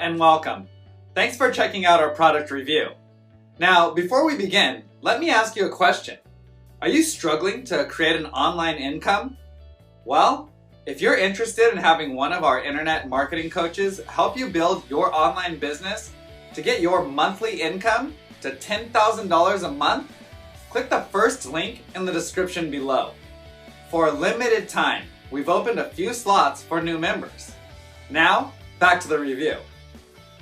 and welcome. Thanks for checking out our product review. Now, before we begin, let me ask you a question. Are you struggling to create an online income? Well, if you're interested in having one of our internet marketing coaches help you build your online business to get your monthly income to $10,000 a month, click the first link in the description below. For a limited time, we've opened a few slots for new members. Now, back to the review.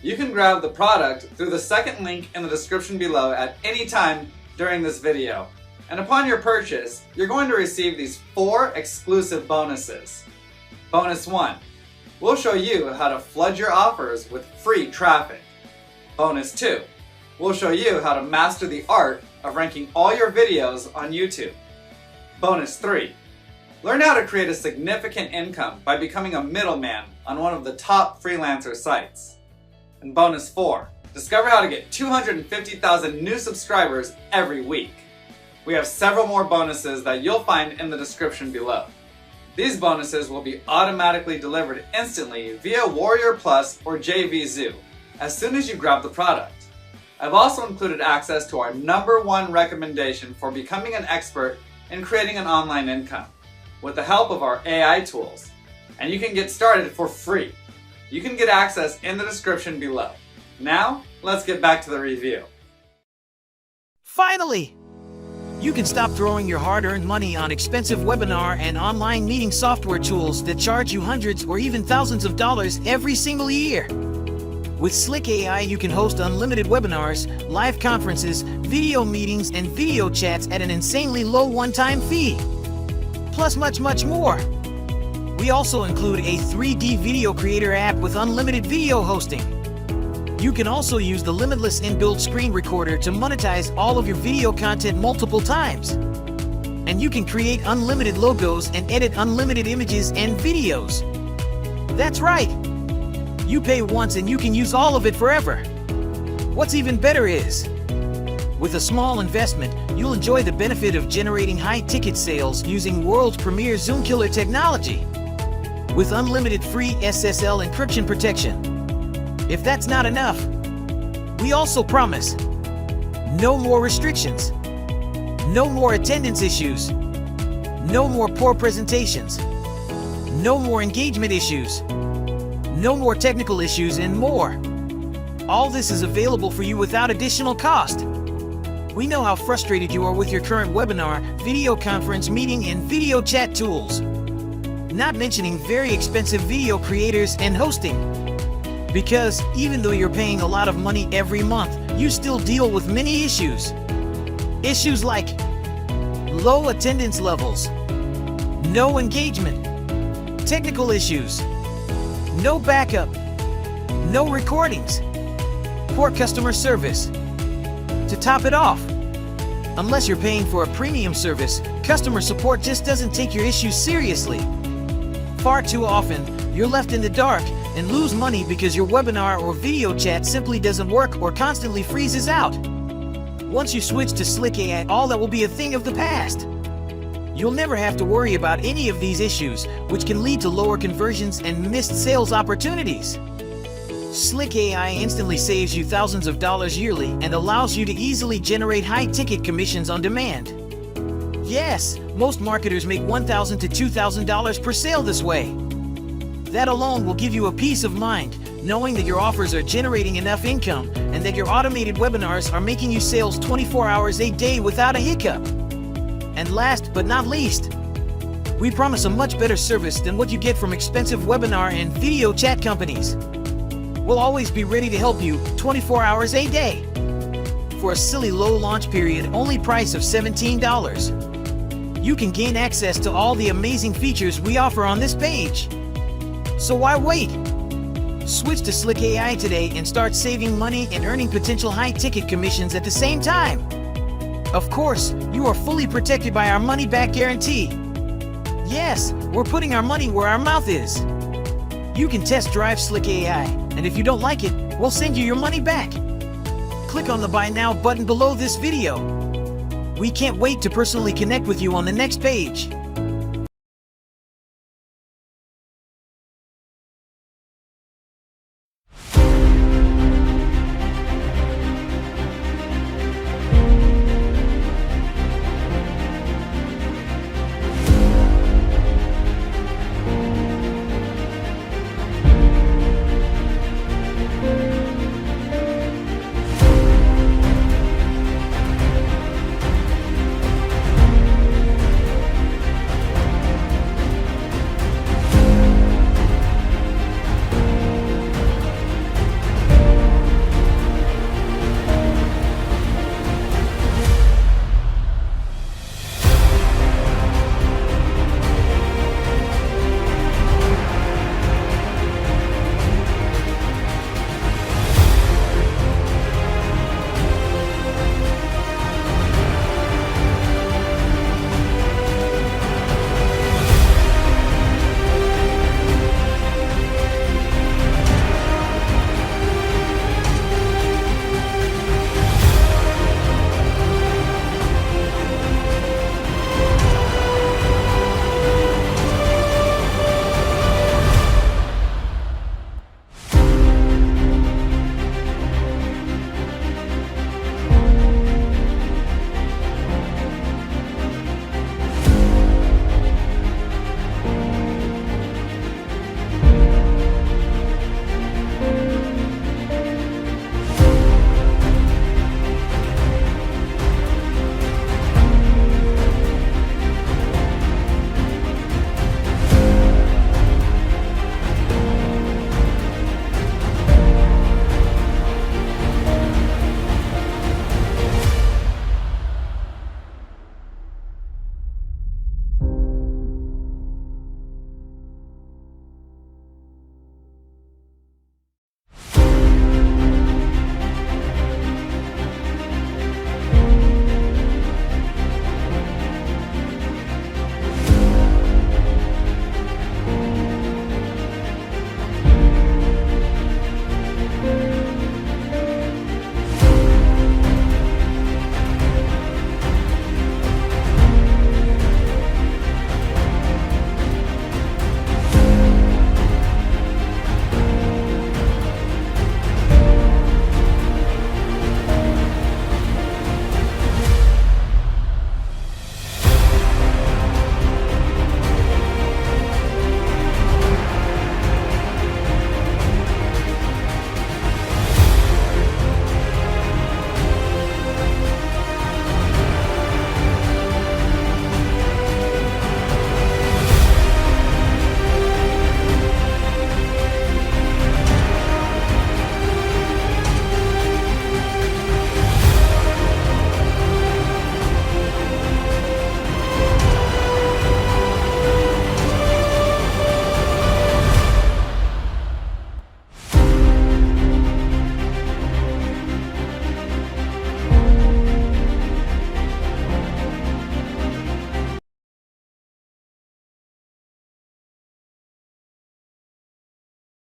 You can grab the product through the second link in the description below at any time during this video. And upon your purchase, you're going to receive these 4 exclusive bonuses. Bonus 1. We'll show you how to flood your offers with free traffic. Bonus 2. We'll show you how to master the art of ranking all your videos on YouTube. Bonus 3. Learn how to create a significant income by becoming a middleman on one of the top freelancer sites. And bonus 4, discover how to get 250,000 new subscribers every week. We have several more bonuses that you'll find in the description below. These bonuses will be automatically delivered instantly via Warrior Plus or JVZoo as soon as you grab the product. I've also included access to our #1 recommendation for becoming an expert in creating an online income with the help of our AI tools. And you can get started for free. You can get access in the description below. Now, let's get back to the review. Finally! You can stop throwing your hard-earned money on expensive webinar and online meeting software tools that charge you hundreds or even thousands of dollars every single year. With Slick AI, you can host unlimited webinars, live conferences, video meetings, and video chats at an insanely low one-time fee. Plus much more. We also include a 3D video creator app with unlimited video hosting. You can also use the limitless inbuilt screen recorder to monetize all of your video content multiple times. And you can create unlimited logos and edit unlimited images and videos. That's right! You pay once and you can use all of it forever. What's even better is, with a small investment, you'll enjoy the benefit of generating high-ticket sales using world's premier Zoom killer technology. With unlimited free SSL encryption protection. If that's not enough, we also promise no more restrictions, no more attendance issues, no more poor presentations, no more engagement issues, no more technical issues, and more. All this is available for you without additional cost. We know how frustrated you are with your current webinar, video conference meeting, and video chat tools. Not mentioning very expensive video creators and hosting. Because even though you're paying a lot of money every month, you still deal with many issues. Issues like low attendance levels, no engagement, technical issues, no backup, no recordings, poor customer service. To top it off, unless you're paying for a premium service, customer support just doesn't take your issues seriously. Far too often, you're left in the dark and lose money because your webinar or video chat simply doesn't work or constantly freezes out. Once you switch to Slick AI, all that will be a thing of the past. You'll never have to worry about any of these issues, which can lead to lower conversions and missed sales opportunities. Slick AI instantly saves you thousands of dollars yearly and allows you to easily generate high-ticket commissions on demand. Yes, most marketers make $1,000 to $2,000 per sale this way. That alone will give you a peace of mind, knowing that your offers are generating enough income and that your automated webinars are making you sales 24 hours a day without a hiccup. And last but not least, we promise a much better service than what you get from expensive webinar and video chat companies. We'll always be ready to help you 24 hours a day. For a silly low launch period, only price of $17. You can gain access to all the amazing features we offer on this page. So why wait? Switch to Slick AI today and start saving money and earning potential high-ticket commissions at the same time. Of course, you are fully protected by our money-back guarantee. Yes, we're putting our money where our mouth is. You can test drive Slick AI, and if you don't like it, we'll send you your money back. Click on the Buy Now button below this video. We can't wait to personally connect with you on the next page.